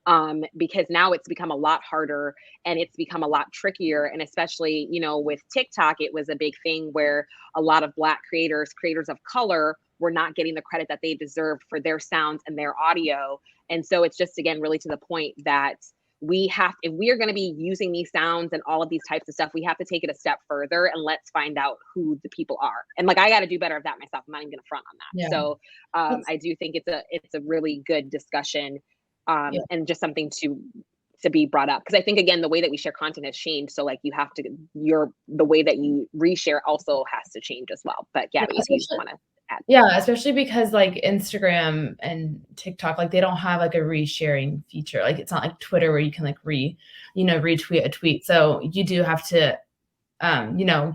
them. Because now it's become a lot harder and it's become a lot trickier. And especially, you know, with TikTok, it was a big thing where a lot of Black creators of color, were not getting the credit that they deserved for their sounds and their audio. And so it's just, again, really to the point that we have, if we are going to be using these sounds and all of these types of stuff, we have to take it a step further and let's find out who the people are. And like, I got to do better at that myself. I'm not even going to front on that. Yeah. So I do think it's a really good discussion and just something to be brought up. Because I think, again, the way that we share content has changed. So like you have to, the way that you reshare also has to change as well. But Gabby, if you want to. Yeah, especially because like Instagram and TikTok, like they don't have like a resharing feature. Like it's not like Twitter where you can like retweet a tweet. So you do have to,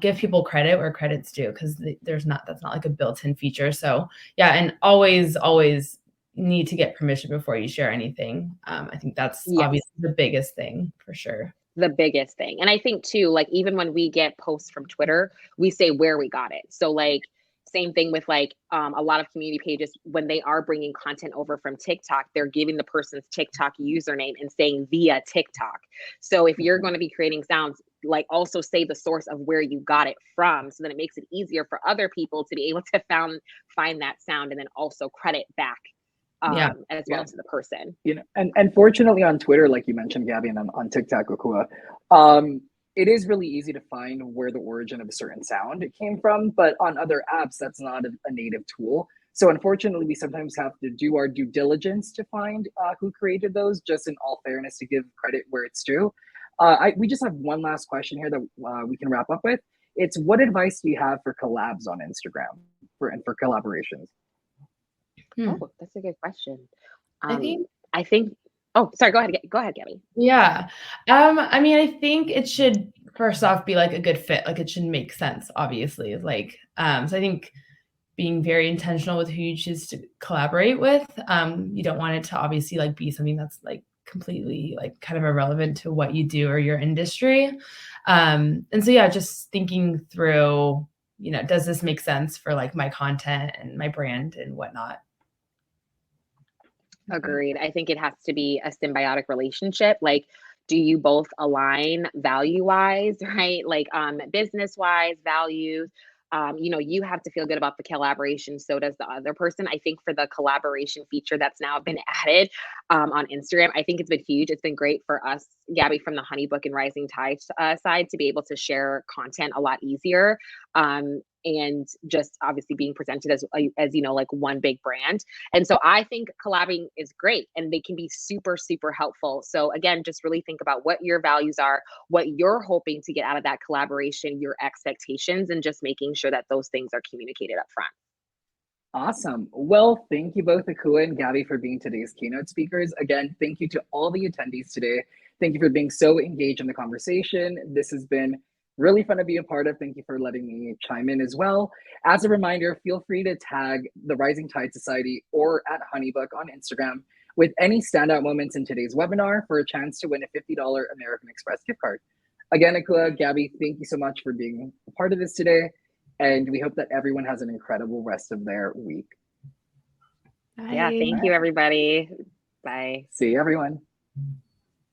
give people credit where credit's due, because that's not like a built-in feature. So yeah, and always need to get permission before you share anything. I think that's obviously the biggest thing for sure. The biggest thing. And I think too, like even when we get posts from Twitter, we say where we got it. So like, same thing with like a lot of community pages, when they are bringing content over from TikTok, they're giving the person's TikTok username and saying via TikTok. So if you're going to be creating sounds, like also say the source of where you got it from, so that it makes it easier for other people to be able to find that sound and then also credit back as well to the person. You know, and fortunately on Twitter, like you mentioned, Gabby, and on TikTok, Akua, it is really easy to find where the origin of a certain sound came from, but on other apps, that's not a native tool. So unfortunately, we sometimes have to do our due diligence to find who created those, just in all fairness, to give credit where it's due. We just have one last question here that we can wrap up with. It's, what advice do you have for collabs on Instagram for collaborations? Oh, that's a good question. I think. Oh, sorry. Go ahead, Gabby. Yeah. I mean, I think it should first off be like a good fit. Like it should make sense, obviously. Like, so I think being very intentional with who you choose to collaborate with. You don't want it to obviously like be something that's like completely like kind of irrelevant to what you do or your industry. And so, yeah, just thinking through, does this make sense for like my content and my brand and whatnot? Agreed. I think it has to be a symbiotic relationship. Like, do you both align value-wise, right? Like business-wise, values. You have to feel good about the collaboration. So does the other person. I think for the collaboration feature that's now been added on Instagram, I think it's been huge. It's been great for us, Gabby, from the Honeybook and Rising Tide side, to be able to share content a lot easier. And just obviously being presented as like one big brand. And so I think collabing is great and they can be super, super helpful. So again, just really think about what your values are, what you're hoping to get out of that collaboration, your expectations, and just making sure that those things are communicated up front. Awesome. Well, thank you both, Akua and Gabby, for being today's keynote speakers. Again, thank you to all the attendees today. Thank you for being so engaged in the conversation. This has been really fun to be a part of. Thank you for letting me chime in as well. As a reminder, feel free to tag the Rising Tide Society or at Honeybook on Instagram with any standout moments in today's webinar for a chance to win a $50 American Express gift card. Again, Akua, Gabby, thank you so much for being a part of this today. And we hope that everyone has an incredible rest of their week. Yeah, thank you, everybody. Bye. See you, everyone.